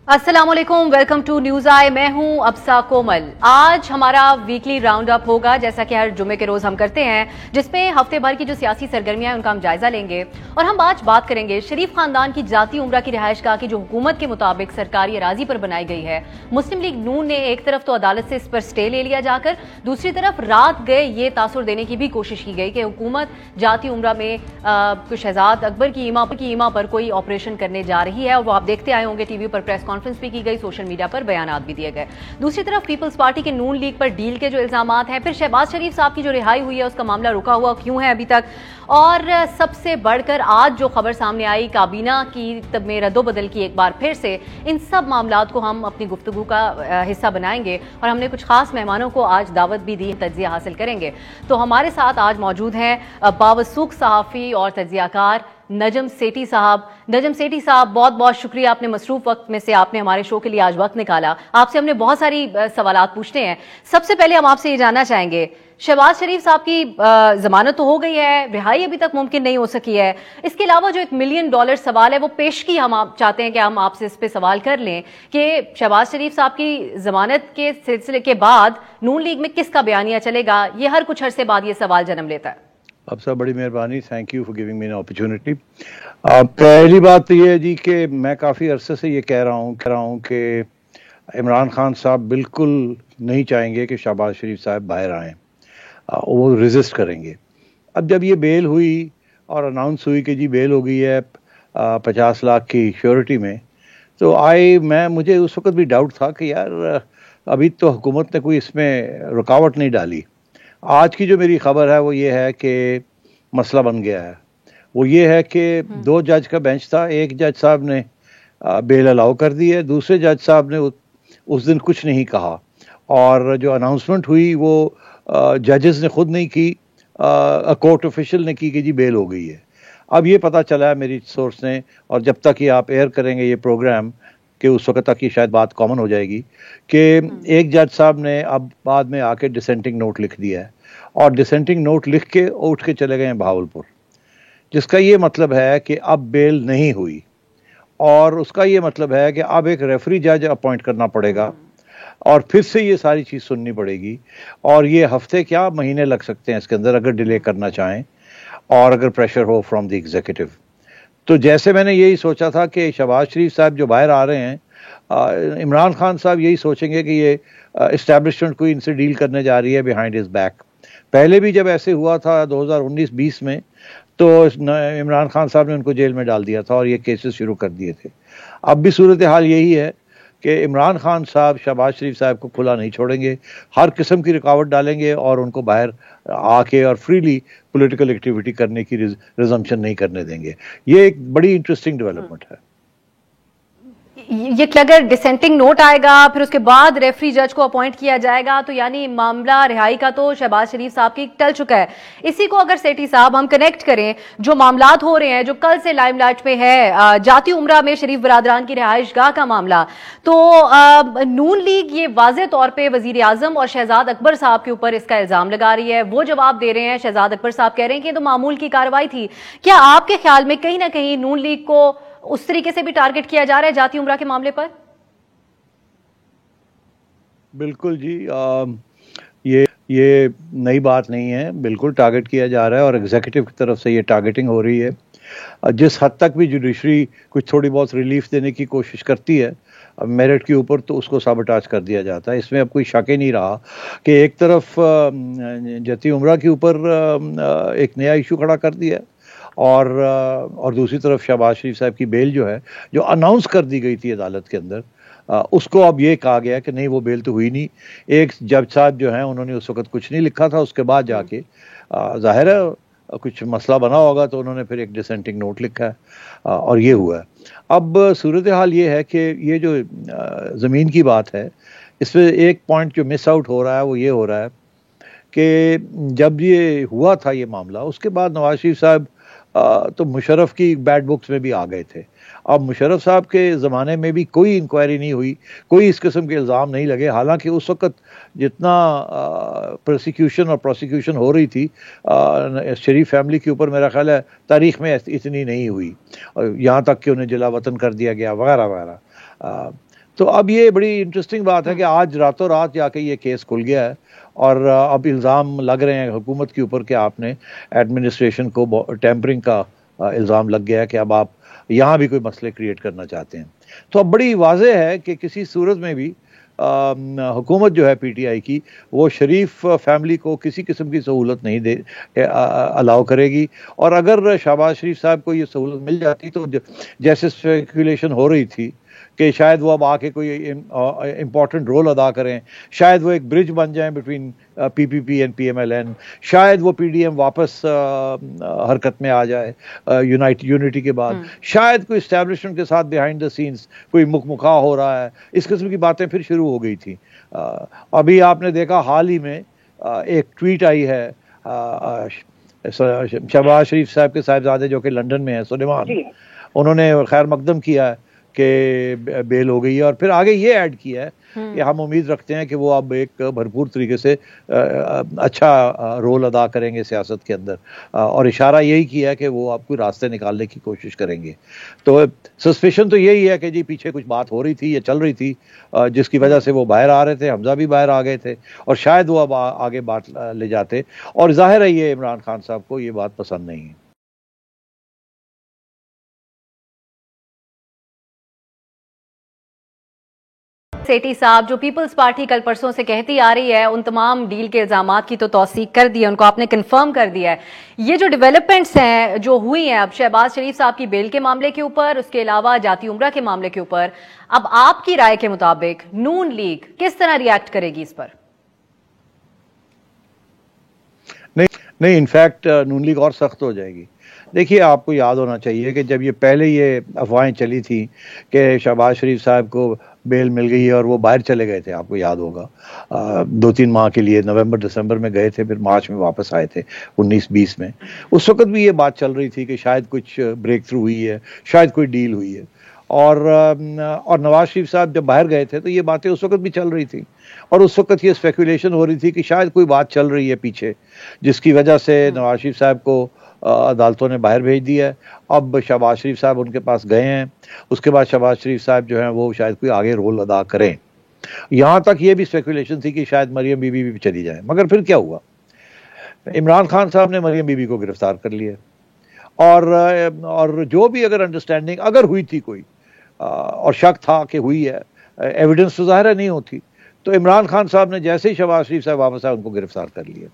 अस्सलामुअलैकुम, welcome to news आई। मैं हूं अब्सा कोमल। आज हमारा वीकली राउंड अप होगा, जैसा कि हर जुमे के रोज हम करते हैं, जिसमें हफ्ते भर की जो सियासी सरगर्मियां हैं उनका हम जायजा लेंगे। और हम आज बात करेंगे शरीफ खानदान की जाती उम्रा की रिहाइशगाह की जो हुकूमत के मुताबिक सरकारी अराजी पर बनाई गई है। मुस्लिम लीग नून ने एक तरफ तो अदालत से इस पर स्टे ले लिया जाकर, दूसरी तरफ रात गए ये तासुर देने की भी कोशिश की गई कि हुकूमत जाती उम्रा में शहजाद अकबर की ईमा पर कोई ऑपरेशन करने जा रही है। और वो आप देखते आए होंगे, टीवी पर प्रेस कॉन्फ्रेंस भी की गई, सोशल मीडिया पर बयानात भी दिए गए। दूसरी तरफ पीपल्स पार्टी के नून लीग पर डील के जो इल्जामात हैं, फिर शहबाज शरीफ साहब की जो रिहाई हुई है उसका मामला रुका हुआ क्यों है अभी तक, और सबसे बढ़कर आज जो खबर सामने आई काबीना की तब में रद्दोबदल की, एक बार फिर से इन सब मामलात को हम अपनी गुफ्तगू का हिस्सा बनाएंगे। और हमने कुछ खास मेहमानों को आज दावत भी दी, तज्जिया हासिल करेंगे। तो हमारे साथ आज मौजूद हैं बावसूख सहाफ़ी और तज्जियाकार नजम सेठी साहब। नजम सेठी साहब, बहुत बहुत शुक्रिया, आपने मसरूफ वक्त में से आपने हमारे शो के लिए आज वक्त निकाला। आपसे हमने बहुत सारी सवालात पूछने हैं। सबसे पहले हम आपसे ये जानना चाहेंगे, शहबाज शरीफ साहब की जमानत तो हो गई है, रिहाई अभी तक मुमकिन नहीं हो सकी है। इसके अलावा जो $1 मिलियन सवाल है, वो पेशगी हम आप चाहते हैं कि हम आपसे इस पे सवाल कर लें कि शहबाज शरीफ साहब की जमानत के सिलसिले के बाद नून लीग में किसका बयानिया चलेगा। ये हर कुछ अरसे बाद ये सवाल जन्म लेता है। अब सब बड़ी मेहरबानी, thank you for giving me an opportunity. पहली बात तो ये है जी कि मैं काफ़ी अरसे से ये कह रहा हूँ कि इमरान खान साहब बिल्कुल नहीं चाहेंगे कि शहबाज शरीफ साहब बाहर आएँ, वो रेजिस्ट करेंगे। अब जब ये बेल हुई और अनाउंस हुई कि जी बेल हो गई है 50 लाख की श्योरिटी में, तो मुझे उस वक्त भी डाउट था कि यार अभी तो हुकूमत ने कोई इसमें रुकावट नहीं डाली। आज की जो मेरी खबर है वो ये है कि मसला बन गया है। वो ये है कि 2 जज का बेंच था, एक जज साहब ने बेल अलाउ कर दी है, दूसरे जज साहब ने उस दिन कुछ नहीं कहा। और जो अनाउंसमेंट हुई वो जजेस ने खुद नहीं की, कोर्ट ऑफिशियल ने की कि जी बेल हो गई है। अब ये पता चला है मेरी सोर्स ने, और जब तक ये आप एयर करेंगे ये प्रोग्राम कि उस वक्त तक ये शायद बात कॉमन हो जाएगी, कि एक जज साहब ने अब बाद में आके डिसेंटिंग नोट लिख दिया है, और डिसेंटिंग नोट लिख के उठ के चले गए हैं भावलपुर, जिसका ये मतलब है कि अब बेल नहीं हुई। और उसका ये मतलब है कि अब एक रेफरी जज अपॉइंट करना पड़ेगा और फिर से ये सारी चीज़ सुननी पड़ेगी। और ये हफ्ते क्या महीने लग सकते हैं इसके अंदर, अगर डिले करना चाहें और अगर प्रेशर हो फ्रॉम द एग्जीक्यूटिव। तो जैसे मैंने यही सोचा था कि शहबाज शरीफ साहब जो बाहर आ रहे हैं, इमरान खान साहब यही सोचेंगे कि ये इस्टेब्लिशमेंट कोई इनसे डील करने जा रही है बिहाइंड हिज बैक। पहले भी जब ऐसे हुआ था 2019-20 में, तो इमरान खान साहब ने उनको जेल में डाल दिया था और ये केसेस शुरू कर दिए थे। अब भी सूरत हाल यही है कि इमरान खान साहब शहबाज शरीफ साहब को खुला नहीं छोड़ेंगे, हर किस्म की रुकावट डालेंगे और उनको बाहर आके और फ्रीली पॉलिटिकल एक्टिविटी करने की रिजम्पशन नहीं करने देंगे। ये एक बड़ी इंटरेस्टिंग डेवलपमेंट है। ये अगर डिसेंटिंग नोट आएगा फिर उसके बाद रेफरी जज को अपॉइंट किया जाएगा, तो यानी मामला रिहाई का तो शहबाज शरीफ साहब की टल चुका है। इसी को अगर सेठी साहब हम कनेक्ट करें, जो मामलात हो रहे हैं, जो कल से लाइमलाइट पे है, जाती उम्रा में शरीफ बरादरान की रिहाइशगाह का मामला, तो नून लीग ये वाज़ेह तौर पर वजीर आजम और शहजाद अकबर साहब के ऊपर इसका इल्जाम लगा रही है। वो जवाब दे रहे हैं, शहजाद अकबर साहब कह रहे हैं कि ये तो मामूल की कार्रवाई थी। क्या आपके ख्याल में कहीं ना कहीं नून लीग को उस तरीके से भी टारगेट किया जा रहा है जाती उम्रा के मामले पर? बिल्कुल जी, ये नई बात नहीं है, बिल्कुल टारगेट किया जा रहा है और एग्जीक्यूटिव की तरफ से ये टारगेटिंग हो रही है। जिस हद तक भी जुडिशरी कुछ थोड़ी बहुत रिलीफ देने की कोशिश करती है मेरिट के ऊपर, तो उसको साबोटाज कर दिया जाता है। इसमें अब कोई शक ही नहीं रहा कि एक तरफ जाती उम्रा के ऊपर एक नया इशू खड़ा कर दिया और दूसरी तरफ शहबाज शरीफ साहब की बेल जो है, जो अनाउंस कर दी गई थी अदालत के अंदर, उसको अब ये कहा गया कि नहीं, वो बेल तो हुई नहीं। एक जज साहब जो हैं उन्होंने उस वक्त कुछ नहीं लिखा था, उसके बाद जाके जाहिर है कुछ मसला बना होगा तो उन्होंने फिर एक डिसेंटिंग नोट लिखा है और ये हुआ है। अब सूरत हाल ये है कि ये जो ज़मीन की बात है, इसमें एक पॉइंट जो मिस आउट हो रहा है वो ये हो रहा है कि जब ये हुआ था ये मामला, उसके बाद नवाज शरीफ साहब तो मुशर्रफ की बैड बुक्स में भी आ गए थे। अब मुशर्रफ साहब के ज़माने में भी कोई इंक्वायरी नहीं हुई, कोई इस किस्म के इल्ज़ाम नहीं लगे। हालांकि उस वक्त जितना प्रोसिक्यूशन और प्रोसिक्यूशन हो रही थी शरीफ फैमिली के ऊपर, मेरा ख्याल है तारीख़ में इतनी नहीं हुई, यहाँ तक कि उन्हें जिला वतन कर दिया गया वगैरह वगैरह। तो अब ये बड़ी इंटरेस्टिंग बात है कि आज रातों रात जाके ये केस खुल गया है और अब इल्ज़ाम लग रहे हैं हुकूमत के ऊपर कि आपने एडमिनिस्ट्रेशन को टेम्परिंग का इल्ज़ाम लग गया है कि अब आप यहाँ भी कोई मसले क्रिएट करना चाहते हैं। तो अब बड़ी वाज़ेह है कि किसी सूरत में भी हुकूमत जो है पीटीआई की, वो शरीफ फैमिली को किसी किस्म की सहूलत नहीं दे अलाउ करेगी। और अगर शहबाज शरीफ साहब को ये सहूलत मिल जाती तो जैसे स्पेकुलेशन हो रही थी कि शायद वो अब आके कोई इम्पॉर्टेंट रोल अदा करें, शायद वो एक ब्रिज बन जाएं बिटवीन पीपीपी एंड पीएमएलएन, शायद वो पीडीएम वापस हरकत में आ जाए यूनिटी के बाद, शायद कोई एस्टैब्लिशमेंट के साथ बिहाइंड द सीन्स कोई मुखमुखा हो रहा है, इस किस्म की बातें फिर शुरू हो गई थी। अभी आपने देखा हाल ही में एक ट्वीट आई है शहबाज शरीफ साहब के साहिबजादे जो कि लंदन में है, सुलेमान, उन्होंने खैर मकदम किया है कि बेल हो गई है और फिर आगे ये ऐड किया है कि हम उम्मीद रखते हैं कि वो अब एक भरपूर तरीके से अच्छा रोल अदा करेंगे सियासत के अंदर, और इशारा यही किया है कि वो आपको रास्ते निकालने की कोशिश करेंगे। तो सस्पेशन तो यही है कि जी पीछे कुछ बात हो रही थी या चल रही थी जिसकी वजह से वो बाहर आ रहे थे, हमजा भी बाहर आ गए थे और शायद वो अब आगे बात ले जाते, और जाहिर है ये इमरान खान साहब को ये बात पसंद नहीं है। सेठी साहब, जो पीपल्स पार्टी कल परसों से कहती आ रही है उन तमाम डील के इल्जामात की तो तौसीक कर दी है, उनको आपने कंफर्म कर दिया है। ये जो डेवलपमेंट्स हैं जो हुई हैं अब शहबाज शरीफ साहब की बेल के मामले के ऊपर, उसके अलावा जाती उम्रा के मामले के ऊपर, अब आपकी राय के मुताबिक नून लीग किस तरह रिएक्ट करेगी इस पर? नहीं, इनफैक्ट नून लीग और सख्त हो जाएगी। देखिए, आपको याद होना चाहिए कि जब ये पहले ये अफवाहें चली थी कि शहबाज शरीफ साहब को बेल मिल गई है और वो बाहर चले गए थे, आपको याद होगा 2-3 माह के लिए नवंबर दिसंबर में गए थे, फिर मार्च में वापस आए थे 19-20 में। उस वक्त भी ये बात चल रही थी कि शायद कुछ ब्रेक थ्रू हुई है, शायद कोई डील हुई है, और नवाज शरीफ साहब जब बाहर गए थे तो ये बातें उस वक्त भी चल रही थी और उस वक्त ये स्पेकुलेशन हो रही थी कि शायद कोई बात चल रही है पीछे जिसकी वजह से नवाज शरीफ साहब को अदालतों ने बाहर भेज दिया है। अब शहबाज शरीफ साहब उनके पास गए हैं, उसके बाद शहबाज शरीफ साहब जो हैं वो शायद कोई आगे रोल अदा करें। यहाँ तक ये भी स्पेकुलेशन थी कि शायद मरियम बीबी भी चली जाए, मगर फिर क्या हुआ, इमरान खान साहब ने मरियम बीबी को गिरफ्तार कर लिया और जो भी अगर अंडरस्टैंडिंग अगर हुई थी कोई और शक था कि हुई है, एविडेंस तो ज़ाहिर नहीं होती, तो इमरान खान साहब ने जैसे ही शहबाज शरीफ साहब वापस आए उनको गिरफ्तार कर लिया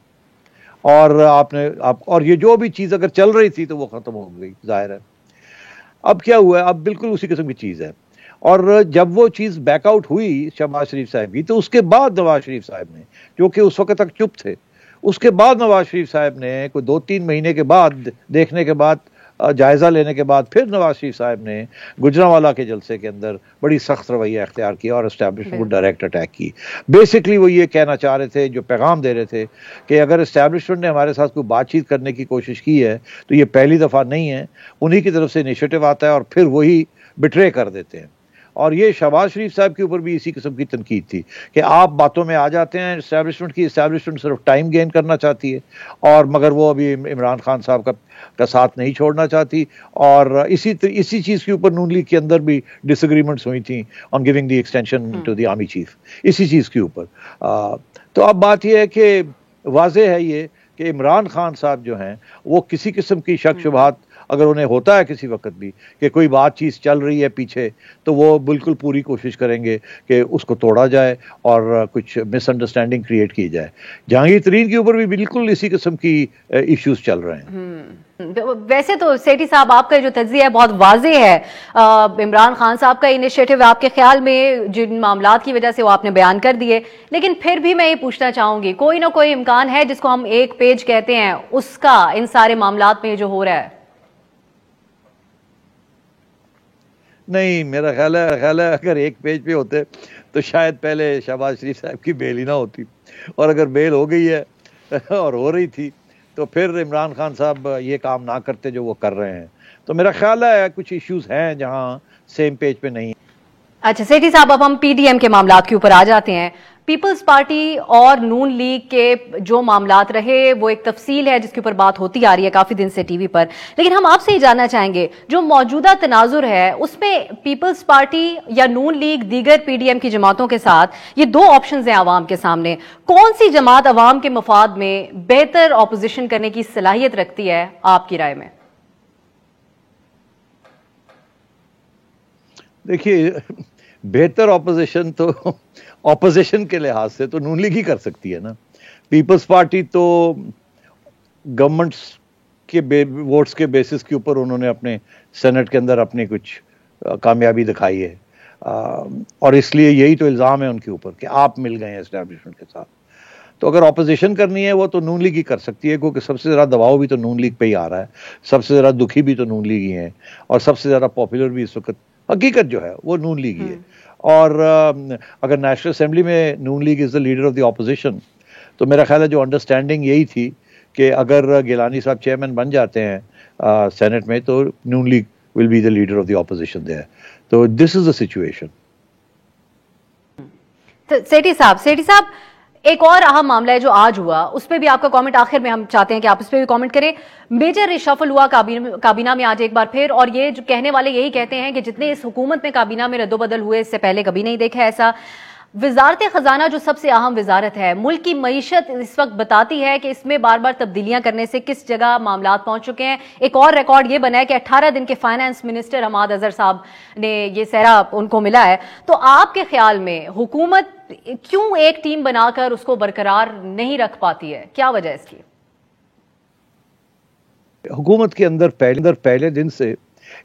और ये जो भी चीज़ अगर चल रही थी तो वो ख़त्म हो गई, जाहिर है। अब क्या हुआ है, अब बिल्कुल उसी किस्म की चीज़ है, और जब वो चीज़ बैकआउट हुई शहबाज शरीफ साहब की, तो उसके बाद नवाज शरीफ साहब ने, जो कि उस वक्त तक चुप थे, उसके बाद नवाज शरीफ साहब ने कोई 2-3 महीने के बाद देखने के बाद, जायज़ा लेने के बाद, फिर नवाज शरीफ साहब ने गुजरांवाला के जलसे के अंदर बड़ी सख्त रवैया अख्तियार किया और एस्टैब्लिशमेंट को डायरेक्ट अटैक की। बेसिकली वो ये कहना चाह रहे थे, जो पैगाम दे रहे थे कि अगर एस्टैब्लिशमेंट ने हमारे साथ कोई बातचीत करने की कोशिश की है तो ये पहली दफ़ा नहीं है, उन्हीं की तरफ से इनिशिएटिव आता है और फिर वही बिट्रे कर देते हैं। और ये शहबाज शरीफ साहब के ऊपर भी इसी किस्म की तनकीद थी कि आप बातों में आ जाते हैं एस्टैब्लिशमेंट की, एस्टैब्लिशमेंट सिर्फ टाइम गेन करना चाहती है, और मगर वो अभी इमरान खान साहब का साथ नहीं छोड़ना चाहती, और इसी चीज़ के ऊपर नून लीग के अंदर भी डिसएग्रीमेंट्स हुई थी on giving the extension to the army chief, इसी चीज़ के ऊपर। तो अब बात यह है कि वाज़ेह है ये कि इमरान खान साहब जो हैं वो किसी किस्म की शक शुबहात अगर उन्हें होता है किसी वक्त भी कि कोई बातचीत चल रही है पीछे, तो वो बिल्कुल पूरी कोशिश करेंगे कि उसको तोड़ा जाए और कुछ मिसअंडरस्टैंडिंग क्रिएट की जाए। जहांगीर तरीन के ऊपर भी बिल्कुल इसी किस्म की इश्यूज चल रहे हैं। वैसे तो सेठी साहब आपका जो तज्जिया है बहुत वाज़ेह है, इमरान खान साहब का इनिशिएटिव आपके ख्याल में जिन मामलात की वजह से वो आपने बयान कर दिए, लेकिन फिर भी मैं ये पूछना चाहूंगी, कोई ना कोई इम्कान है जिसको हम एक पेज कहते हैं उसका इन सारे मामलात में जो हो रहा है? नहीं, मेरा ख्याल है अगर एक पेज पे होते तो शायद पहले शहबाज शरीफ साहब की बेल ही ना होती, और अगर बेल हो गई है और हो रही थी तो फिर इमरान खान साहब ये काम ना करते जो वो कर रहे हैं। तो मेरा ख्याल है कुछ इश्यूज हैं जहां सेम पेज पे नहीं। अच्छा सेठी साहब, अब हम पीडीएम के मामलात के ऊपर आ जाते हैं। पीपल्स पार्टी और नून लीग के जो मामलात रहे वो एक तफसील है जिसके ऊपर बात होती आ रही है काफी दिन से टीवी पर, लेकिन हम आपसे ही जानना चाहेंगे जो मौजूदा तनाजुर है उसमें पीपल्स पार्टी या नून लीग दीगर पीडीएम की जमातों के साथ, ये दो ऑप्शंस हैं आवाम के सामने, कौन सी जमात आवाम के मफाद में बेहतर ऑपोजिशन करने की सलाहियत रखती है आपकी राय में? देखिए, बेहतर ऑपोजिशन तो ऑपोजिशन के लिहाज से तो नून लीग ही कर सकती है ना। पीपल्स पार्टी तो गवर्नमेंट्स के वोट्स के बेसिस के ऊपर उन्होंने अपने सेनेट के अंदर अपनी कुछ कामयाबी दिखाई है, और इसलिए यही तो इल्ज़ाम है उनके ऊपर कि आप मिल गए हैं एस्टैब्लिशमेंट के साथ। तो अगर ऑपोजिशन करनी है वो तो नून लीग ही कर सकती है, क्योंकि सबसे ज़्यादा दबाव भी तो नून लीग पे ही आ रहा है, सबसे ज़्यादा दुखी भी तो नून लीग ही है, और सबसे ज़्यादा पॉपुलर भी इस वक्त हकीकत जो है वो नून लीग ही है। और अगर नेशनल असेंबली में Noon league is the leader of the opposition, तो मेरा ख्याल है जो अंडरस्टैंडिंग यही थी कि अगर गिलानी साहब चेयरमैन बन जाते हैं सेनेट में तो Noon league will be the leader of the opposition there. तो this is the situation. Sethi साहब, एक और अहम मामला है जो आज हुआ, उस पर भी आपका कमेंट आखिर में हम चाहते हैं कि आप उस पर भी कमेंट करें। मेजर रिशफल हुआ काबीना में आज एक बार फिर, और ये जो कहने वाले यही कहते हैं कि जितने इस हुकूमत में काबीना में रद्दोबदल हुए इससे पहले कभी नहीं देखा ऐसा। वजारत खजाना जो सबसे अहम वजारत है, मुल्क की मईशत इस वक्त बताती है कि इसमें बार बार तब्दीलियां करने से किस जगह मामलात पहुंच चुके हैं। एक और रिकॉर्ड ये बना है कि 18 दिन के फाइनेंस मिनिस्टर हमाद अजहर साहब ने ये सहरा उनको मिला है। तो आपके ख्याल में हुकूमत क्यों एक टीम बनाकर उसको बरकरार नहीं रख पाती है, क्या वजह इसकी? हुकूमत के अंदर पहले दिन से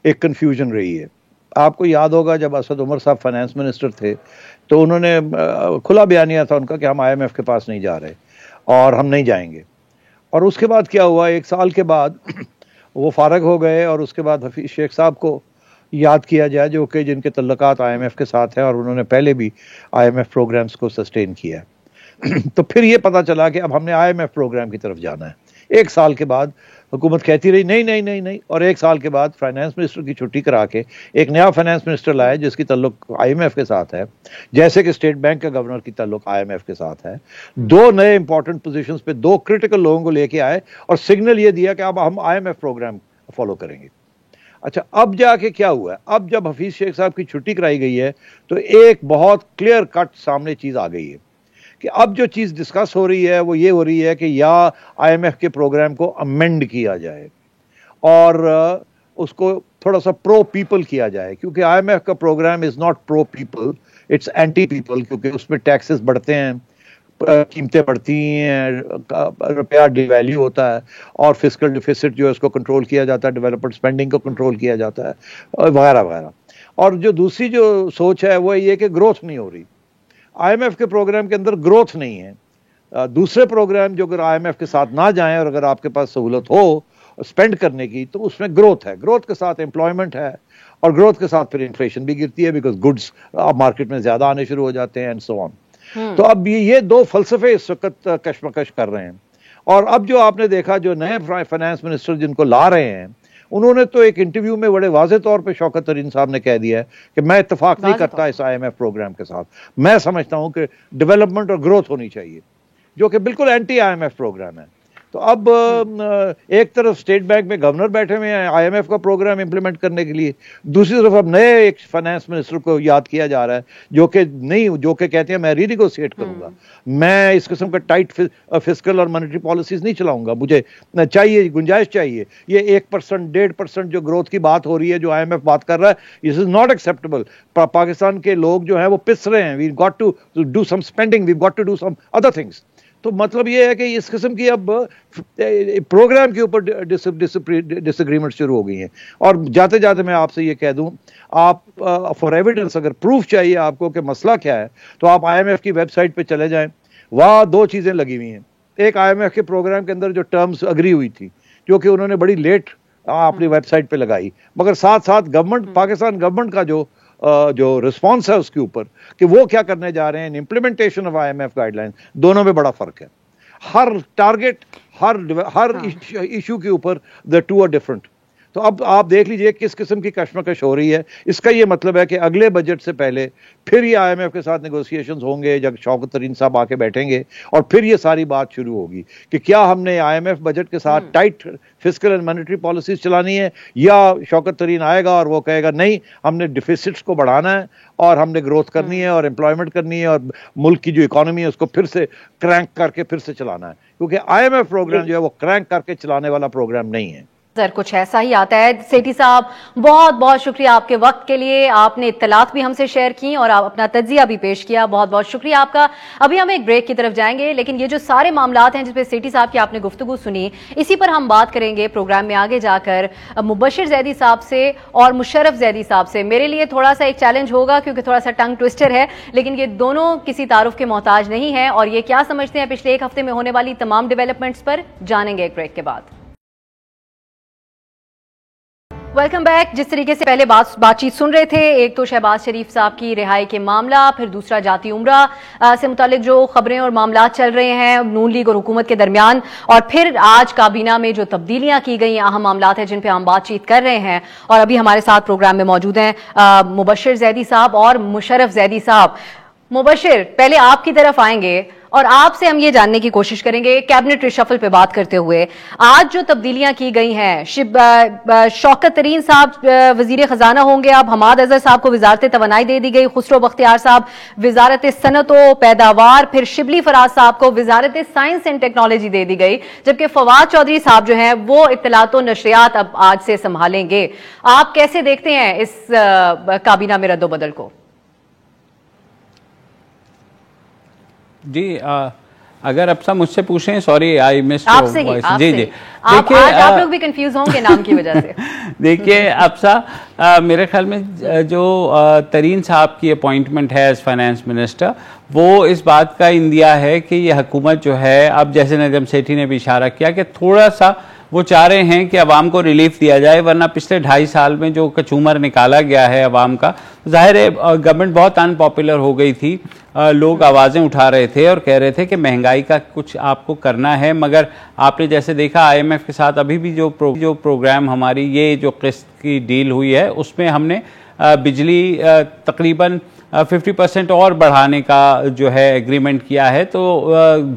एक कंफ्यूजन रही है। आपको याद होगा जब असद उमर साहब फाइनेंस मिनिस्टर थे तो उन्होंने खुला बयानिया था उनका कि हम IMF के पास नहीं जा रहे और हम नहीं जाएंगे। और उसके बाद क्या हुआ, एक साल के बाद वो फारग हो गए, और उसके बाद हफीज शेख साहब को याद किया जाए जो कि जिनके तल्लुकात IMF के साथ हैं और उन्होंने पहले भी IMF प्रोग्राम्स को सस्टेन किया है। तो फिर ये पता चला कि अब हमने IMF प्रोग्राम की तरफ जाना है। एक साल के बाद हुकूमत कहती रही नहीं नहीं नहीं नहीं, और एक साल के बाद फाइनेंस मिनिस्टर की छुट्टी करा के एक नया फाइनेंस मिनिस्टर लाया जिसकी ताल्लुक IMF के साथ है, जैसे कि स्टेट बैंक के गवर्नर की ताल्लुक IMF के साथ है। दो नए इंपॉर्टेंट पोजीशंस पे दो क्रिटिकल लोगों को लेके आए और सिग्नल ये दिया कि अब हम IMF प्रोग्राम फॉलो करेंगे। अच्छा, अब जाके क्या हुआ है, अब जब हफीज शेख साहब की छुट्टी कराई गई है तो एक बहुत क्लियर कट सामने चीज आ गई है कि अब जो चीज डिस्कस हो रही है वो ये हो रही है कि या IMF के प्रोग्राम को अमेंड किया जाए और उसको थोड़ा सा प्रो पीपल किया जाए, क्योंकि IMF का programme is not pro people, it's anti people, क्योंकि उसमें टैक्सेस बढ़ते हैं, कीमतें बढ़ती हैं, रुपया डिवैल्यू होता है, और फिस्कल डिफिसिट जो है उसको कंट्रोल किया जाता है, डेवलपमेंट स्पेंडिंग को कंट्रोल किया जाता है, वगैरह वगैरह। और जो दूसरी जो सोच है वो ये कि ग्रोथ नहीं हो रही, IMF के प्रोग्राम के अंदर ग्रोथ नहीं है। दूसरे प्रोग्राम जो अगर IMF के साथ ना जाएं और अगर आपके पास सहूलत हो स्पेंड करने की तो उसमें ग्रोथ है, ग्रोथ के साथ एम्प्लॉयमेंट है, और ग्रोथ के साथ फिर इन्फ्लेशन भी गिरती है बिकॉज गुड्स मार्केट में ज्यादा आने शुरू हो जाते हैं एंड सो ऑन। तो अब ये दो फलसफे इस वक्त कशमकश कर रहे हैं। और अब जो आपने देखा जो नए फाइनेंस मिनिस्टर जिनको ला रहे हैं, उन्होंने तो एक इंटरव्यू में बड़े वाज़े तौर पे शौकत तरीन साहब ने कह दिया है कि मैं इत्तेफाक नहीं करता इस IMF प्रोग्राम के साथ, मैं समझता हूं कि डेवलपमेंट और ग्रोथ होनी चाहिए, जो कि बिल्कुल एंटी IMF प्रोग्राम है। तो अब एक तरफ स्टेट बैंक में गवर्नर बैठे हुए हैं IMF का प्रोग्राम इंप्लीमेंट करने के लिए, दूसरी तरफ अब नए एक फाइनेंस मिनिस्टर को याद किया जा रहा है जो कि कहते हैं मैं रीनेगोशिएट करूंगा, मैं इस किस्म का टाइट फिस्कल और मॉनेटरी पॉलिसीज नहीं चलाऊंगा, मुझे चाहिए गुंजाइश चाहिए। ये 1% 1.5% जो ग्रोथ की बात हो रही है जो IMF बात कर रहा है, this is not acceptable. Pakistan के लोग जो है वो पिस रहे हैं, we got to do some spending, we got to do some other things. तो मतलब ये है कि इस किस्म की अब प्रोग्राम के ऊपर डिसएग्रीमेंट शुरू हो गई हैं। और जाते जाते मैं आपसे ये कह दूं, आप फॉर एविडेंस अगर प्रूफ चाहिए आपको कि मसला क्या है तो आप IMF की वेबसाइट पे चले जाएं, वहाँ दो चीज़ें लगी हुई हैं। एक IMF के प्रोग्राम के अंदर जो टर्म्स अग्री हुई थी जो कि उन्होंने बड़ी लेट अपनी वेबसाइट पे लगाई, मगर साथ साथ गवर्नमेंट पाकिस्तान गवर्नमेंट का जो रिस्पॉन्स है उसके ऊपर कि वो क्या करने जा रहे हैं, इम्प्लीमेंटेशन ऑफ IMF गाइडलाइंस, दोनों में बड़ा फर्क है। हर टारगेट हर इशू के ऊपर द टू आर डिफरेंट। तो अब आप देख लीजिए किस किस्म की कशमकश हो रही है। इसका ये मतलब है कि अगले बजट से पहले फिर ये IMF के साथ नेगोशिएशंस होंगे, जब शौकत तरीन साहब आके बैठेंगे और फिर ये सारी बात शुरू होगी कि क्या हमने IMF बजट के साथ tight fiscal and monetary policies चलानी है, या शौकत तरीन आएगा और वो कहेगा नहीं, हमने डिफिसिट्स को बढ़ाना है और हमने ग्रोथ करनी है और एम्प्लॉयमेंट करनी है और मुल्क की जो इकोनॉमी है उसको फिर से क्रैंक करके फिर से चलाना है, क्योंकि IMF प्रोग्राम जो है वो क्रैंक करके चलाने वाला प्रोग्राम नहीं है। सर कुछ ऐसा ही आता है। सेठी साहब बहुत बहुत शुक्रिया आपके वक्त के लिए, आपने इत्तलात भी हमसे शेयर की और आप अपना तज्जिया भी पेश किया, बहुत बहुत शुक्रिया आपका। अभी हम एक ब्रेक की तरफ जाएंगे, लेकिन ये जो सारे मामलात हैं जिसपे सेठी साहब की आपने गुफ्तगू सुनी, इसी पर हम बात करेंगे प्रोग्राम में आगे जाकर मुबशिर जैदी साहब से और मुशर्रफ जैदी साहब से। मेरे लिए थोड़ा सा एक चैलेंज होगा क्योंकि थोड़ा सा टंग ट्विस्टर है, लेकिन ये दोनों किसी तारुफ के मोहताज नहीं है और ये क्या समझते हैं पिछले एक हफ्ते में होने वाली तमाम डेवलपमेंट्स पर, जानेंगे एक ब्रेक के बाद। Welcome back. जिस तरीके से पहले बातचीत सुन रहे थे, एक तो शहबाज शरीफ साहब की रिहाई के मामला, फिर दूसरा जाती उम्रा से मुतालिक जो खबरें और मामला चल रहे हैं नून लीग और हुकूमत के दरमियान, और फिर आज काबीना में जो तब्दीलियां की गई, अहम मामला है जिन पे हम बातचीत कर रहे हैं। और अभी हमारे साथ प्रोग्राम में मौजूद हैं मुबशिर जैदी साहब और मुशर्रफ जैदी साहब। मुबशिर, पहले आपकी तरफ आएंगे और आपसे हम ये जानने की कोशिश करेंगे कैबिनेट रिशफल पे बात करते हुए, आज जो तब्दीलियां की गई हैं, शौकत तरीन साहब वजीर खजाना होंगे, अब हमाद अजहर साहब को वजारत तवानाई दे दी गई, खुसरो बख्तियार साहब वजारत सनत व पैदावार, फिर शिबली फराज साहब को वजारत साइंस एंड टेक्नोलॉजी दे दी गई, जबकि फवाद चौधरी साहब जो हैं वो इत्तलात व नशरियात अब आज से संभालेंगे। आप कैसे देखते हैं इस काबीना में रद्दोबदल को? जी अगर अब सब मुझसे पूछें, सॉरी आई मिस्ड आपसे ही, जी जी देखिए आप लोग भी कंफ्यूज होंगे नाम की वजह से। देखिए अफसा, मेरे ख्याल में जो तरीन साहब की अपॉइंटमेंट है एज फाइनेंस मिनिस्टर, वो इस बात का इंदिया है कि ये हुकूमत जो है, अब जैसे नजम सेठी ने भी इशारा किया कि थोड़ा सा वो चाह रहे हैं कि अवाम को रिलीफ दिया जाए, वरना पिछले 2.5 साल में जो कचूमर निकाला गया है अवाम का, जाहिर है गवर्नमेंट बहुत अनपॉपुलर हो गई थी। लोग आवाज़ें उठा रहे थे और कह रहे थे कि महंगाई का कुछ आपको करना है, मगर आपने जैसे देखा IMF के साथ अभी भी जो प्रोग्राम हमारी ये जो किस्त की डील हुई है, उसमें हमने बिजली तकरीबन 50% और बढ़ाने का जो है एग्रीमेंट किया है, तो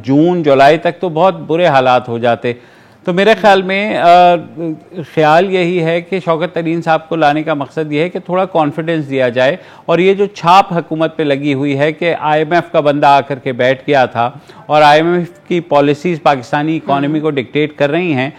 जून जुलाई तक तो बहुत बुरे हालात हो जाते। तो मेरे ख्याल में ख्याल यही है कि शौकत तरीन साहब को लाने का मकसद ये है कि थोड़ा कॉन्फिडेंस दिया जाए, और ये जो छाप हुकूमत पे लगी हुई है कि IMF का बंदा आकर के बैठ गया था और IMF की पॉलिसीज़ पाकिस्तानी इकॉनमी को डिक्टेट कर रही हैं,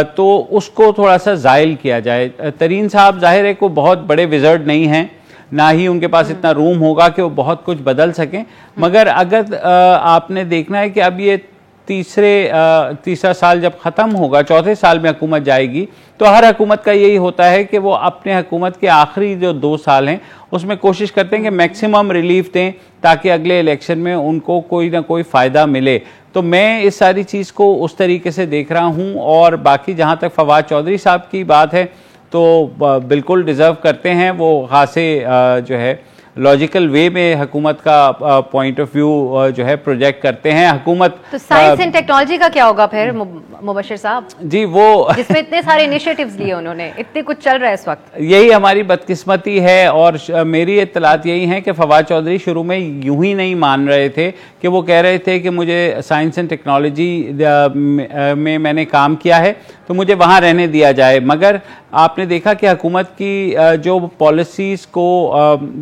तो उसको थोड़ा सा ज़ाइल किया जाए। तरीन साहब जाहिर है को बहुत बड़े विज़र्ड नहीं हैं, ना ही उनके पास इतना रूम होगा कि वो बहुत कुछ बदल सकें, मगर अगर आपने देखना है कि अब ये तीसरा साल जब ख़त्म होगा, चौथे साल में हुकूमत जाएगी, तो हर हुकूमत का यही होता है कि वो अपने हुकूमत के आखिरी जो 2 साल हैं उसमें कोशिश करते हैं कि मैक्सिमम रिलीफ दें ताकि अगले इलेक्शन में उनको कोई ना कोई फ़ायदा मिले। तो मैं इस सारी चीज़ को उस तरीके से देख रहा हूँ। और बाकी जहाँ तक फवाद चौधरी साहब की बात है, तो बिल्कुल डिज़र्व करते हैं, वो खासे जो है लॉजिकल वे में हुकूमत का पॉइंट ऑफ व्यू जो है प्रोजेक्ट करते हैं। हुकूमत तो साइंस एंड टेक्नोलॉजी का क्या होगा फिर मुबशिर साहब? जी वो जिसमें इतने सारे इनिशिएटिव्स लिए उन्होंने, इतने कुछ चल रहा है इस वक्त। यही हमारी बदकिस्मती है, और मेरी इत्तलात यही है कि फवाद चौधरी शुरू में यूं ही नहीं मान रहे थे, कि वो कह रहे थे कि मुझे साइंस एंड टेक्नोलॉजी में मैंने काम किया है तो मुझे वहाँ रहने दिया जाए, मगर आपने देखा कि हुकूमत की जो पॉलिसीज़ को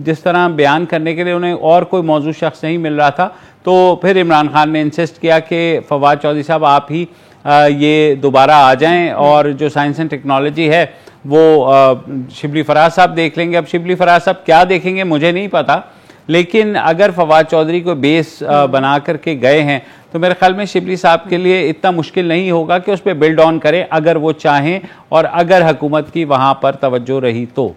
जिस तरह बयान करने के लिए उन्हें और कोई मौजूद शख्स नहीं मिल रहा था, तो फिर इमरान खान ने इंसिस्ट किया कि फवाद चौधरी साहब आप ही ये दोबारा आ जाएं, और जो साइंस एंड टेक्नोलॉजी है वो शिबली फराज साहब देख लेंगे। अब शिबली फराज साहब क्या देखेंगे मुझे नहीं पता, लेकिन अगर फवाद चौधरी को बेस बना करके गए हैं तो मेरे ख्याल में शिबली साहब के लिए इतना मुश्किल नहीं होगा कि उस पर बिल्ड ऑन करें, अगर वो चाहें और अगर हुकूमत की वहाँ पर तवज्जो रही तो।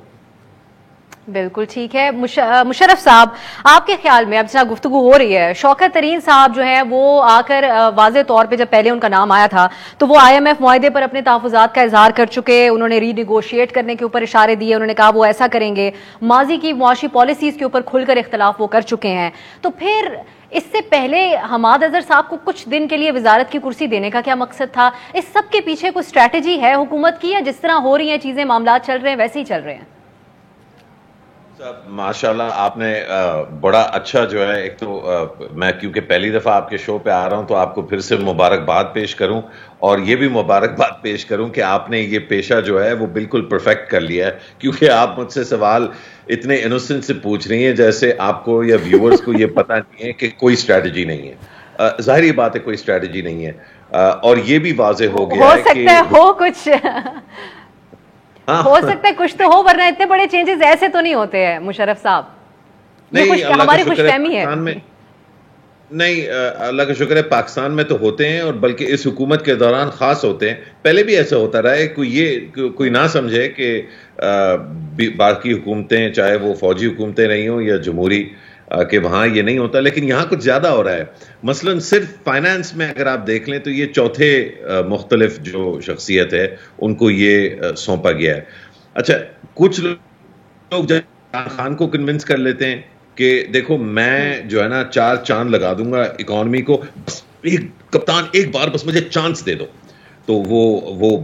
बिल्कुल ठीक है। मुशर्रफ साहब, आपके ख्याल में अब जहाँ गुफ्तगू हो रही है, शौकत तरीन साहब जो हैं वो आकर वाज़े तौर पे जब पहले उनका नाम आया था तो वो IMF मुआहदे पर अपने तहफ़्फ़ुज़ात का इजहार कर चुके, उन्होंने रीनिगोशिएट करने के ऊपर इशारे दिए, उन्होंने कहा वो ऐसा करेंगे, माजी की मुआशी पॉलिसीज़ के ऊपर खुलकर इख्तलाफ वो कर चुके हैं। तो फिर इससे पहले हमाद अजहर साहब को कुछ दिन के लिए वजारत की कुर्सी देने का क्या मकसद था? इस सब के पीछे कोई स्ट्रैटेजी है हुकूमत की, या जिस तरह हो रही हैं चीजें, मामला चल रहे हैं वैसे ही चल रहे हैं? माशाल्लाह, आपने बड़ा अच्छा जो है, एक तो मैं क्योंकि पहली दफा आपके शो पे आ रहा हूं तो आपको फिर से मुबारकबाद पेश करूं, और ये भी मुबारकबाद पेश करूं कि आपने ये पेशा जो है वो बिल्कुल परफेक्ट कर लिया है, क्योंकि आप मुझसे सवाल इतने इनोसेंट से पूछ रही हैं जैसे आपको या व्यूअर्स को ये पता नहीं है कि कोई स्ट्रैटेजी नहीं है। जाहिर बात है कोई स्ट्रैटेजी नहीं है, और ये भी वाजे हो गया है कि हो कुछ हो सकता है कुछ तो हो, वरना इतने बड़े चेंजेस ऐसे तो नहीं होते हैं मुशर्रफ साहब। नहीं, हमारी खुशफहमी है। नहीं, अल्लाह का शुक्र है पाकिस्तान में तो होते हैं, और बल्कि इस हुकूमत के दौरान खास होते हैं। पहले भी ऐसा होता रहा है, कोई ना समझे कि बाकी हुकूमतें, चाहे वो फौजी हुकूमतें रही हों या जमहूरी, कि वहां ये नहीं होता, लेकिन यहां कुछ ज्यादा हो रहा है। मसलन सिर्फ फाइनेंस में अगर आप देख लें तो ये चौथे मुख्तलिफ जो शख्सियत है उनको ये सौंपा गया है। अच्छा, कुछ लोग जब इमरान खान को कन्विंस कर लेते हैं कि देखो मैं जो है ना 4 चांद लगा दूंगा इकोनॉमी को, बस एक कप्तान एक बार बस मुझे चांस दे दो, तो वो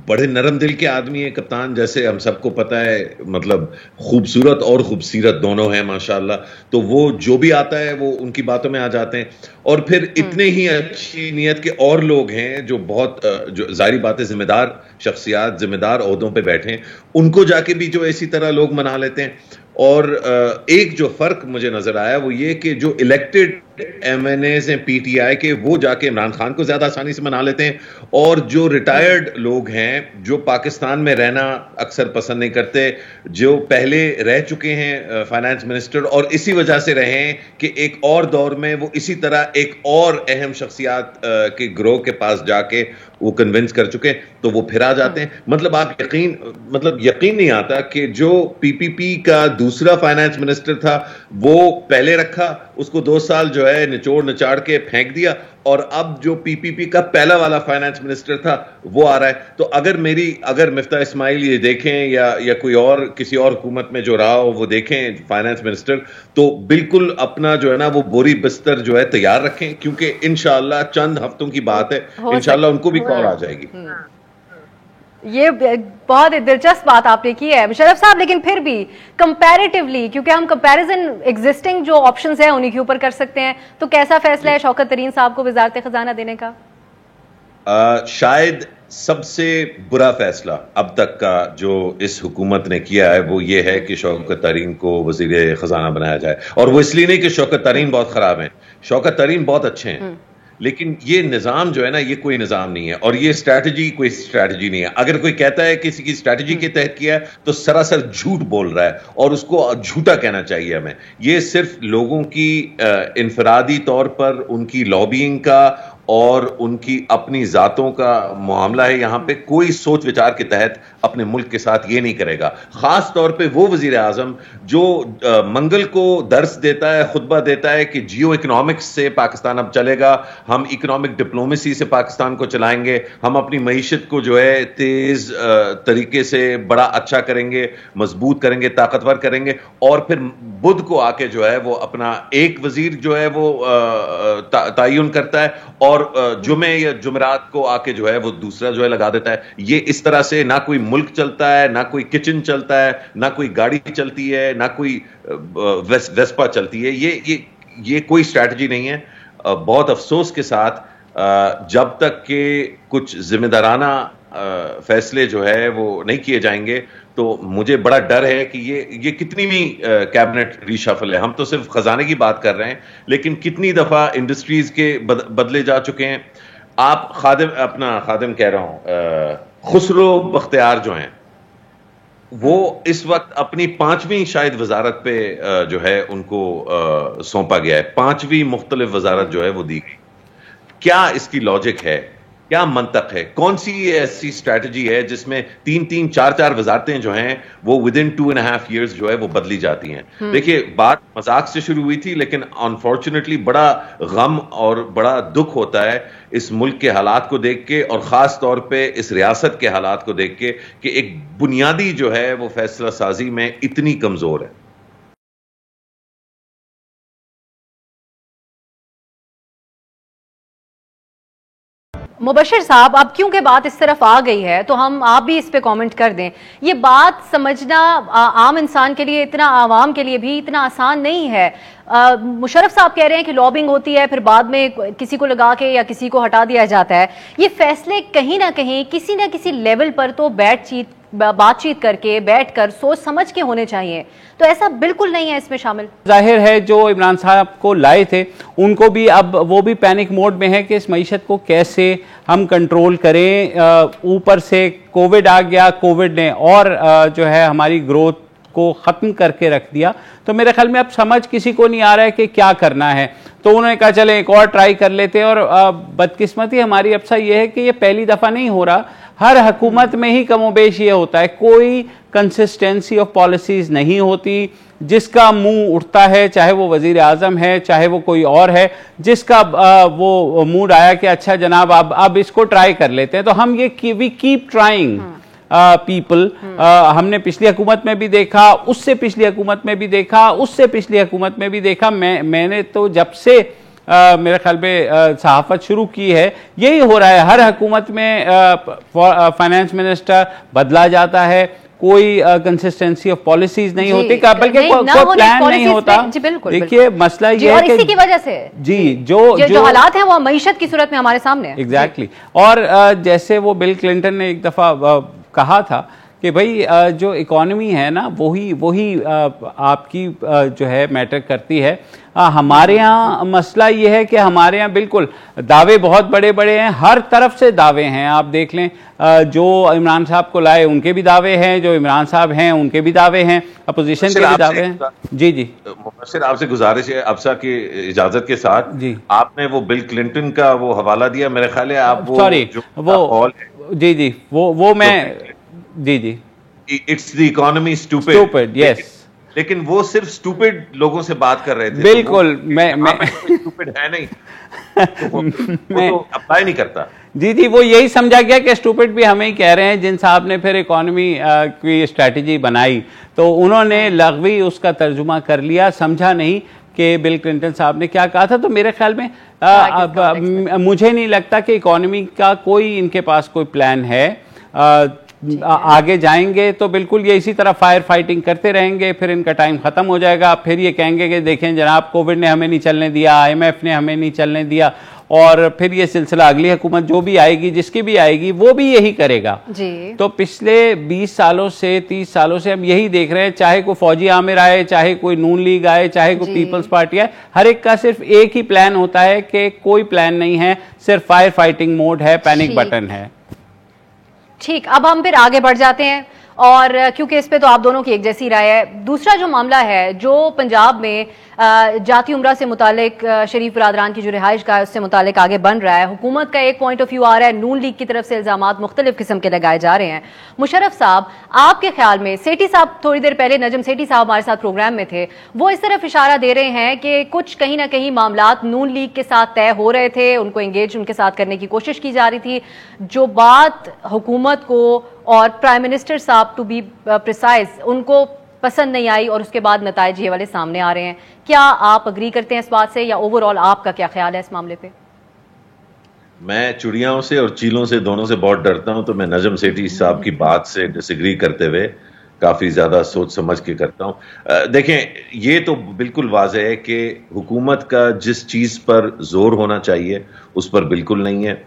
बड़े नरम दिल के आदमी है कप्तान, जैसे हम सबको पता है, मतलब खूबसूरत और खूबसीरत दोनों हैं माशाल्लाह। तो वो जो भी आता है वो उनकी बातों में आ जाते हैं, और फिर इतने ही अच्छी नीयत के और लोग हैं जो बहुत जो जाहिर बात है जिम्मेदार शख्सियात, जिम्मेदार ओहदों पे बैठे हैं, उनको जाके भी जो इसी तरह लोग मना लेते हैं। और एक जो फर्क मुझे नजर आया वो ये कि जो इलेक्टेड MNAs हैं PTI के, वो जाके इमरान खान को ज्यादा आसानी से मना लेते हैं, और जो रिटायर्ड लोग हैं जो पाकिस्तान में रहना अक्सर पसंद नहीं करते, जो पहले रह चुके हैं फाइनेंस मिनिस्टर, और इसी वजह से रहे हैं कि एक और दौर में वो इसी तरह एक और अहम शख्सियात के ग्रोह के पास जाके वो कन्विंस कर चुके, तो वो फिर आ जाते हैं। मतलब आप यकीन नहीं आता कि जो PPP का दूसरा फाइनेंस मिनिस्टर था वो पहले रखा, उसको 2 साल जो है निचोड़ नचाड़ के फेंक दिया, और अब जो PPP का पहला वाला फाइनेंस मिनिस्टर था वो आ रहा है। तो अगर मिफ्ता इस्माइल ये देखें या कोई और किसी और हुकूमत में जो रहा हो वो देखें फाइनेंस मिनिस्टर, तो बिल्कुल अपना जो है ना वो बोरी बिस्तर जो है तैयार रखें, क्योंकि इंशाअल्लाह चंद हफ्तों की बात है, इंशाअल्लाह उनको भी कॉल आ जाएगी। ये बहुत दिलचस्प बात आपने की है मुशर्रफ साहब, लेकिन फिर भी कंपैरेटिवली, क्योंकि हम कंपैरिजन एग्जिस्टिंग जो ऑप्शंस हैं उन्हीं के ऊपर कर सकते हैं, तो कैसा फैसला है शौकत तरीन साहब को वजारत खजाना देने का? शायद सबसे बुरा फैसला अब तक का जो इस हुकूमत ने किया है वो ये है कि शौकत तरीन को वजीर खजाना बनाया जाए, और वो इसलिए नहीं कि शौकत तरीन बहुत खराब हैं, शौकत तरीन बहुत अच्छे हैं, लेकिन ये निज़ाम जो है ना ये कोई निज़ाम नहीं है, और ये स्ट्रैटेजी कोई स्ट्रैटेजी नहीं है। अगर कोई कहता है किसी की स्ट्रैटेजी के तहत किया है तो सरासर झूठ बोल रहा है, और उसको झूठा कहना चाहिए हमें। ये सिर्फ लोगों की इनफरादी तौर पर उनकी लॉबिंग का और उनकी अपनी जातों का मामला है। यहाँ पे कोई सोच विचार के तहत अपने मुल्क के साथ ये नहीं करेगा। खास तौर पे वो वजीर आजम जो मंगल को दर्स देता है, खुतबा देता है कि जियो इकोनॉमिक्स से पाकिस्तान अब चलेगा, हम इकोनॉमिक डिप्लोमेसी से पाकिस्तान को चलाएंगे, हम अपनी मईशत को जो है तेज तरीके से बड़ा अच्छा करेंगे, मजबूत करेंगे, ताकतवर करेंगे, और फिर बुध को आके जो है वो अपना एक वजीर जो है वो तयन करता है, और जुमे या जुमेरात को आके जो है वो दूसरा जो है लगा देता है। ये इस तरह से ना कोई मुल्क चलता है, ना कोई किचन चलता है, ना कोई गाड़ी चलती है, ना कोई वेस्पा चलती है। ये कोई स्ट्रैटेजी नहीं है। बहुत अफसोस के साथ जब तक के कुछ जिम्मेदाराना फैसले जो है वो नहीं किए जाएंगे तो मुझे बड़ा डर है कि ये कितनी भी कैबिनेट रीशफल है, हम तो सिर्फ खजाने की बात कर रहे हैं, लेकिन कितनी दफा इंडस्ट्रीज के बदले जा चुके हैं। आप खादिम कह रहा हूं, खुसरो बख्तियार जो हैं वो इस वक्त अपनी 5वीं शायद वजारत पे जो है उनको सौंपा गया है, 5वीं मुख्तलिफ वजारत जो है वो दी गई। क्या इसकी लॉजिक है? क्या मंतक है? कौन सी ऐसी स्ट्रैटेजी है जिसमें 3-3, 4-4 वजारतें जो हैं वो विदिन 2.5 years जो है वो बदली जाती हैं? देखिए, बात मजाक से शुरू हुई थी, लेकिन अनफॉर्चुनेटली बड़ा गम और बड़ा दुख होता है इस मुल्क के हालात को देख के, और खास तौर पे इस रियासत के हालात को देख के कि एक बुनियादी जो है वो फैसला साजी में इतनी कमजोर है। मुबशिर साहब, अब क्योंकि बात इस तरफ आ गई है तो आप भी इस पे कमेंट कर दें। ये बात समझना आम इंसान के लिए, इतना आवाम के लिए भी इतना आसान नहीं है। मुशर्रफ साहब कह रहे हैं कि लॉबिंग होती है, फिर बाद में किसी को लगा के या किसी को हटा दिया जाता है। ये फैसले कहीं ना कहीं किसी ना किसी लेवल पर तो बातचीत करके, बैठकर सोच समझ के होने चाहिए, तो ऐसा बिल्कुल नहीं है इसमें शामिल। जाहिर है जो इमरान साहब को लाए थे उनको भी अब वो भी पैनिक मोड में है कि इस मईशत को कैसे हम कंट्रोल करें। ऊपर से कोविड आ गया, कोविड ने और जो है हमारी ग्रोथ को ख़त्म करके रख दिया। तो मेरे ख्याल में अब समझ किसी को नहीं आ रहा है कि क्या करना है, तो उन्होंने कहा चले एक और ट्राई कर लेते हैं। और बदकिस्मती हमारी अब सा ये है कि ये पहली दफ़ा नहीं हो रहा, हर हुकूमत में ही कमोबेश ये होता है, कोई कंसिस्टेंसी ऑफ पॉलिसीज नहीं होती। जिसका मुंह उठता है, चाहे वो वजीर आजम है, चाहे वो कोई और है, जिसका वो मूड आया कि अच्छा जनाब अब इसको ट्राई कर लेते हैं, तो हम ये वी कीप ट्राइंग पीपल। हमने पिछली हुकूमत में भी देखा, उससे पिछली हुकूमत में भी देखा, उससे पिछली हुकूमत में भी देखा। मैंने तो जब से मेरे ख्याल में सहाफत शुरू की है यही हो रहा है। हर हुकूमत में फाइनेंस मिनिस्टर बदला जाता है, कोई कंसिस्टेंसी ऑफ पॉलिसीज नहीं होती, बल्कि कोई प्लान नहीं होता। देखिए मसला ये है कि इसी की वजह से जी जो हालात हैं वो मईशत की सूरत में हमारे सामने है। एग्जैक्टली। और जैसे वो बिल क्लिंटन ने एक दफा कहा था कि भाई जो इकोनॉमी है ना वही आपकी जो है मैटर करती है। हमारे यहाँ मसला ये है कि हमारे यहाँ बिल्कुल दावे बहुत बड़े बड़े हैं, हर तरफ से दावे हैं। आप देख लें जो इमरान साहब को लाए उनके भी दावे हैं, जो इमरान साहब हैं उनके भी दावे हैं, अपोजिशन के भी दावे हैं। जी जी मुबशिर, आपसे गुजारिश है अब्सा की इजाजत के साथ जी, आपने वो बिल क्लिंटन का वो हवाला दिया, मेरे ख्याल है आप सॉरी वो जी जी वो मैं जी जी it's the economy stupid yes, लेकिन वो सिर्फ स्टूपिड लोगों से बात कर रहे थे। बिल्कुल तो मैं स्टूपिड है नहीं तो वो तो अप्लाई नहीं करता। जी जी वो यही समझा गया कि स्टूपिड भी हमें ही कह रहे हैं। जिन साहब ने फिर इकोनॉमी की स्ट्रैटेजी बनाई तो उन्होंने लग़वी उसका तर्जुमा कर लिया, समझा नहीं कि बिल क्लिंटन साहब ने क्या कहा था। तो मेरे ख्याल में मुझे नहीं लगता कि इकोनॉमी का कोई इनके पास कोई प्लान है। आगे जाएंगे तो बिल्कुल ये इसी तरह फायर फाइटिंग करते रहेंगे, फिर इनका टाइम खत्म हो जाएगा, फिर ये कहेंगे कि देखें जनाब कोविड ने हमें नहीं चलने दिया, IMF ने हमें नहीं चलने दिया, और फिर ये सिलसिला अगली हुकूमत जो भी आएगी, जिसकी भी आएगी, वो भी यही करेगा जी। तो पिछले 20 सालों से 30 सालों से हम यही देख रहे हैं, चाहे कोई फौजी आमिर आए, चाहे कोई नून लीग आए, चाहे कोई पीपल्स पार्टी आए, हर एक का सिर्फ एक ही प्लान होता है कि कोई प्लान नहीं है, सिर्फ फायर फाइटिंग मोड है, पैनिक बटन है। ठीक, अब हम फिर आगे बढ़ जाते हैं, और क्योंकि इस पे तो आप दोनों की एक जैसी राय है। दूसरा जो मामला है जो पंजाब में जाती उम्रा से मुतालिक शरीफ बरादरान की जो रिहाइश का है उससे मुतालिक आगे बन रहा है, हुकूमत का एक पॉइंट ऑफ व्यू आ रहा है, नून लीग की तरफ से इल्जामात मुख्तलिफ किस्म के लगाए जा रहे हैं। मुशर्रफ साहब, आपके ख्याल में, सेठी साहब थोड़ी देर पहले, नजम सेठी साहब हमारे साथ प्रोग्राम में थे, वो इस तरफ इशारा दे रहे हैं कि कुछ कहीं ना कहीं मामलात नून लीग के साथ तय हो रहे थे, उनको एंगेज उनके साथ करने की कोशिश की जा रही थी, जो बात हुकूमत को और प्राइम मिनिस्टर साहब टू बी प्रिसाइज उनको पसंद नहीं आई, और उसके बाद नताइज ये वाले सामने आ रहे हैं। क्या आप अग्री करते हैं इस बात से, या ओवरऑल आपका क्या ख्याल है इस मामले पे? मैं चिड़ियाओं से और चीलों से दोनों से बहुत डरता हूं, तो मैं नजम सेठी साहब की बात से डिसएग्री करते हुए काफी ज्यादा सोच समझ के करता हूं। देखें, ये तो बिल्कुल वाज़ेह है कि हुकूमत का जिस चीज पर जोर होना चाहिए उस पर बिल्कुल नहीं है,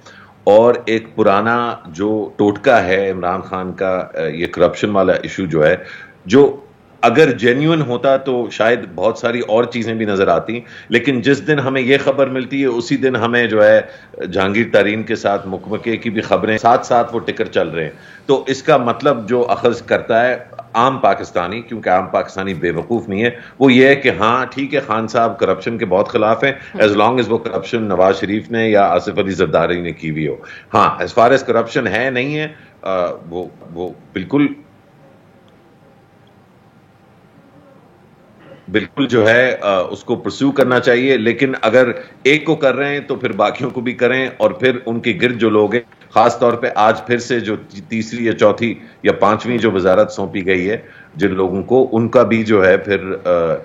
और एक पुराना जो टोटका है इमरान खान का, ये करप्शन वाला इशू जो है, जो अगर जेन्युइन होता तो शायद बहुत सारी और चीजें भी नजर आती, लेकिन जिस दिन हमें यह खबर मिलती है उसी दिन हमें जो है जहांगीर तारीन के साथ मुकमके की भी खबरें साथ साथ वो टिकर चल रहे हैं। तो इसका मतलब जो अखज़ करता है आम पाकिस्तानी, क्योंकि आम पाकिस्तानी बेवकूफ नहीं है, वो ये है कि हाँ ठीक है खान साहब करप्शन के बहुत खिलाफ हैं, एज लॉन्ग एज वो करप्शन नवाज शरीफ ने या आसिफ अली जरदारी ने की हुई हो। हाँ, एज फार एज करप्शन है नहीं है, वो बिल्कुल जो है उसको परस्यू करना चाहिए, लेकिन अगर एक को कर रहे हैं तो फिर बाकियों को भी करें, और फिर उनके गिर्द जो लोग हैं, खास तौर पे आज फिर से जो तीसरी या चौथी या पांचवी जो वजारत सौंपी गई है जिन लोगों को, उनका भी जो है फिर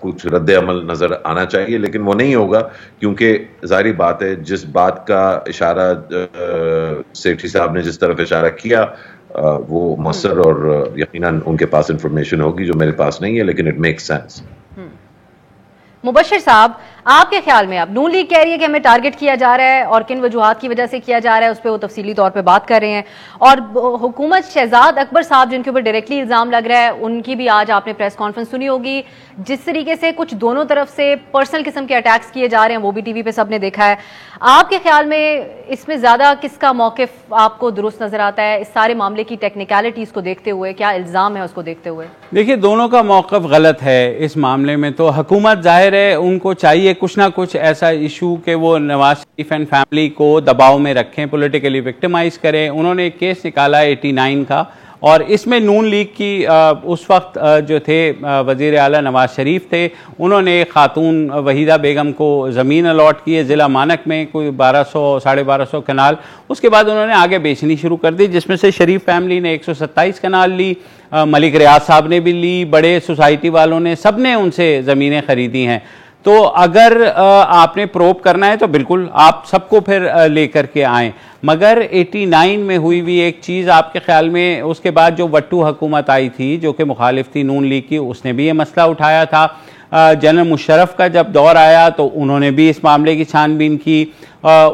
कुछ रद्द अमल नजर आना चाहिए, लेकिन वो नहीं होगा क्योंकि जाहिर बात है जिस बात का इशारा सेठी साहब ने जिस तरफ इशारा किया वो मौसर और यकीनन उनके पास इंफॉर्मेशन होगी जो मेरे पास नहीं है, लेकिन इट मेक्स सेंस। मुबश्शिर साहब, आपके ख्याल में अब नून लीग कह रही है कि हमें टारगेट किया जा रहा है और किन वजूहात की वजह से किया जा रहा है उस पर वो तफसीली तौर पे बात कर रहे हैं, और हुकूमत शहजाद अकबर साहब जिनके ऊपर डायरेक्टली इल्जाम लग रहा है उनकी भी आज आपने प्रेस कॉन्फ्रेंस सुनी होगी, जिस तरीके से कुछ दोनों तरफ से पर्सनल किस्म के अटैक्स किए जा रहे हैं वो भी टीवी पे सबने देखा है। आपके ख्याल में इसमें ज्यादा किसका मौकिफ आपको दुरुस्त नजर आता है इस सारे मामले की टेक्निकलिटीज को देखते हुए, क्या इल्जाम है उसको देखते हुए? देखिए, दोनों का मौक़िफ़ गलत है इस मामले में। तो हुकूमत जाहिर है उनको चाहिए कुछ ना कुछ ऐसा इशू कि वो नवाज शरीफ एंड फैमिली को दबाव में रखें, पॉलिटिकली विक्टिमाइज करें। उन्होंने एक केस निकाला 89 का, और इसमें नून लीग की उस वक्त जो थे वज़ीर आला नवाज शरीफ थे, उन्होंने खातून वहीदा बेगम को ज़मीन अलॉट की है ज़िला मानक में, कोई 1200-1250 कनाल। उसके बाद उन्होंने आगे बेचनी शुरू कर दी, जिसमें से शरीफ फैमिली ने 127 कनाल ली, मलिक रियाज साहब ने भी ली, बड़े सोसाइटी वालों ने, सब ने उनसे ज़मीनें ख़रीदी हैं। तो अगर आपने प्रोब करना है तो बिल्कुल आप सबको फिर लेकर के आएँ, मगर 89 में हुई हुई एक चीज़ आपके ख्याल में, उसके बाद जो वट्टू हुकूमत आई थी जो कि मुखालिफ थी नून लीग की, उसने भी ये मसला उठाया था। जनरल मुशर्रफ का जब दौर आया तो उन्होंने भी इस मामले की छानबीन की,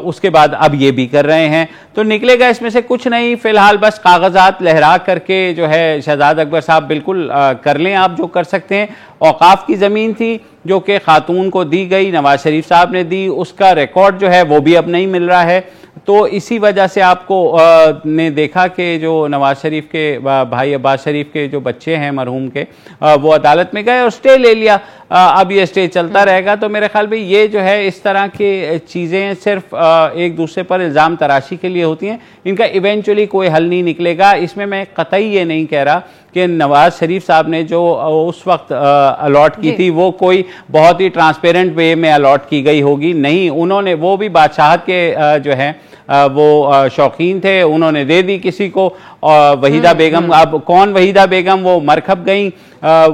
उसके बाद अब ये भी कर रहे हैं। तो निकलेगा इसमें से कुछ नहीं, फिलहाल बस कागजात लहरा करके जो है शहजाद अकबर साहब बिल्कुल कर लें आप जो कर सकते हैं। औकाफ की ज़मीन थी जो कि खातून को दी गई, नवाज शरीफ साहब ने दी, उसका रिकॉर्ड जो है वो भी अब नहीं मिल रहा है। तो इसी वजह से आपको ने देखा कि जो नवाज शरीफ के भाई अब्बास शरीफ के जो बच्चे हैं मरहूम के, वो अदालत में गए और स्टे ले लिया। अब ये स्टे चलता रहेगा। तो मेरे ख्याल में ये जो है इस तरह की चीज़ें सिर्फ एक दूसरे पर इल्ज़ाम तराशी के लिए होती हैं, इनका इवेंचुअली कोई हल नहीं निकलेगा। इसमें मैं कतई ये नहीं कह रहा कि नवाज शरीफ साहब ने जो उस वक्त अलॉट की थी वो कोई बहुत ही ट्रांसपेरेंट वे में अलॉट की गई होगी, नहीं, उन्होंने वो भी बादशाहत के जो है वो शौकीन थे, उन्होंने दे दी किसी को। वहीदा बेगम, अब कौन वहीदा बेगम, वो मरकब गई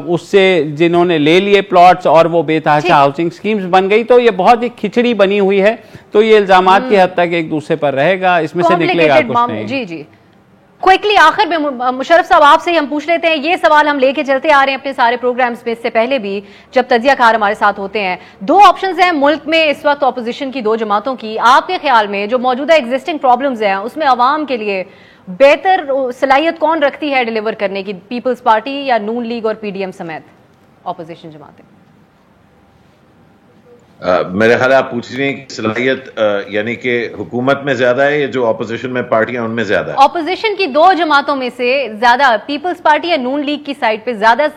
उससे जिन्होंने ले लिए प्लॉट्स और वो बेतहाशा हाउसिंग स्कीम्स बन गई। तो ये बहुत ही खिचड़ी बनी हुई है। तो ये इल्जामात की हद तक एक दूसरे पर रहेगा, इसमें से निकलेगा कुछ नहीं। जी जी, क्विकली आखिर में मुशर्रफ साहब आपसे ही हम पूछ लेते हैं, ये सवाल हम लेके चलते आ रहे हैं अपने सारे प्रोग्राम्स में, इससे पहले भी जब तजियाकार हमारे साथ होते हैं। दो ऑप्शंस हैं मुल्क में इस वक्त ऑपोजिशन की, दो जमातों की। आपके ख्याल में जो मौजूदा एग्जिस्टिंग प्रॉब्लम्स हैं उसमें अवाम के लिए बेहतर सलाहियत कौन रखती है डिलीवर करने की, पीपल्स पार्टी या नून लीग और पीडीएम समेत ऑपोजिशन जमातें? मेरे ख्याल आप पूछ रही हैं कि सलाहियत यानी कि हुकूमत में ज्यादा है या जो ऑपोजिशन में पार्टियां उनमें ज्यादा है? ऑपोजिशन की दो जमातों में से ज्यादा पीपल्स पार्टी या नून लीग की साइड पे ज्यादा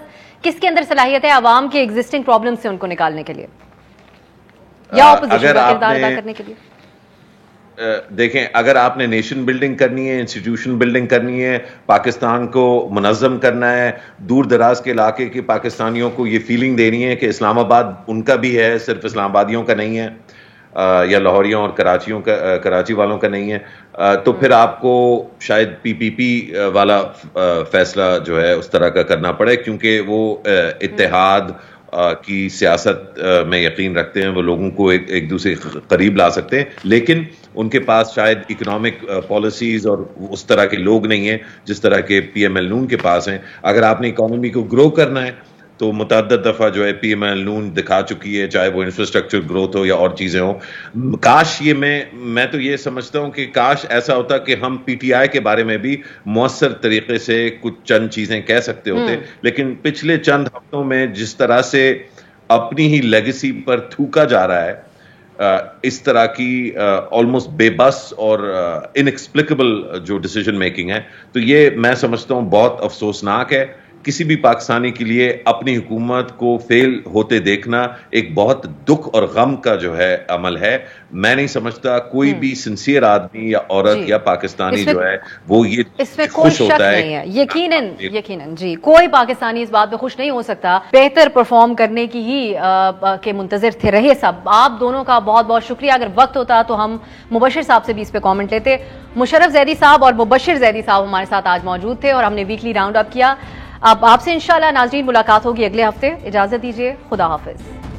किसके अंदर सलाहियत है आवाम के एग्जिस्टिंग प्रॉब्लम से उनको निकालने के लिए या ऑपोजिशन का किरदार अदा करने के लिए? देखें, अगर आपने नेशन बिल्डिंग करनी है, इंस्टीट्यूशन बिल्डिंग करनी है, पाकिस्तान को मुनज़्ज़म करना है, दूर दराज के इलाके के पाकिस्तानियों को ये फीलिंग देनी है कि इस्लामाबाद उनका भी है, सिर्फ इस्लामाबादियों का नहीं है, या लाहौरियों और कराची वालों का नहीं है, तो फिर आपको शायद पीपीपी वाला फैसला जो है उस तरह का करना पड़े, क्योंकि वो इत्तेहाद की सियासत में यकीन रखते हैं, वो लोगों को एक दूसरे के करीब ला सकते हैं, लेकिन उनके पास शायद इकोनॉमिक पॉलिसीज और उस तरह के लोग नहीं हैं जिस तरह के पीएमएल नून के पास हैं। अगर आपने इकोनॉमी को ग्रो करना है तो मुतअद्दिद दफ़ा जो है पीएमएल नून दिखा चुकी है, चाहे वो इंफ्रास्ट्रक्चर ग्रोथ हो या और चीज़ें हो। काश ये मैं तो ये समझता हूँ कि काश ऐसा होता कि हम पीटीआई के बारे में भी मौसर तरीके से कुछ चंद चीज़ें कह सकते होते, लेकिन पिछले चंद हफ्तों में जिस तरह से अपनी ही लेगेसी पर थूका जा रहा है, इस तरह की ऑलमोस्ट बेबस और इनएक्सप्लिकेबल जो डिसीजन मेकिंग है, तो ये मैं समझता हूँ बहुत अफसोसनाक है किसी भी पाकिस्तानी के लिए अपनी हुकूमत को फेल होते देखना एक बहुत दुख और गम का जो है अमल है। मैं नहीं समझता कोई भी सिंसियर आदमी या औरत या पाकिस्तानी जो है वो ये इसमें कोई शक नहीं है। यकीनन जी, कोई पाकिस्तानी इस बात पे खुश नहीं हो सकता। बेहतर परफॉर्म करने की ही के मुंतजिर थे रहे सब। आप दोनों का बहुत बहुत शुक्रिया। अगर वक्त होता तो हम मुबशिर साहब से भी इस पे कमेंट लेते। मुशर्रफ जैदी साहब और मुबशिर जैदी साहब हमारे साथ आज मौजूद थे और हमने वीकली राउंड अप किया। अब आपसे इंशाल्लाह नाज़रीन मुलाकात होगी अगले हफ्ते। इजाजत दीजिए, खुदा हाफिज।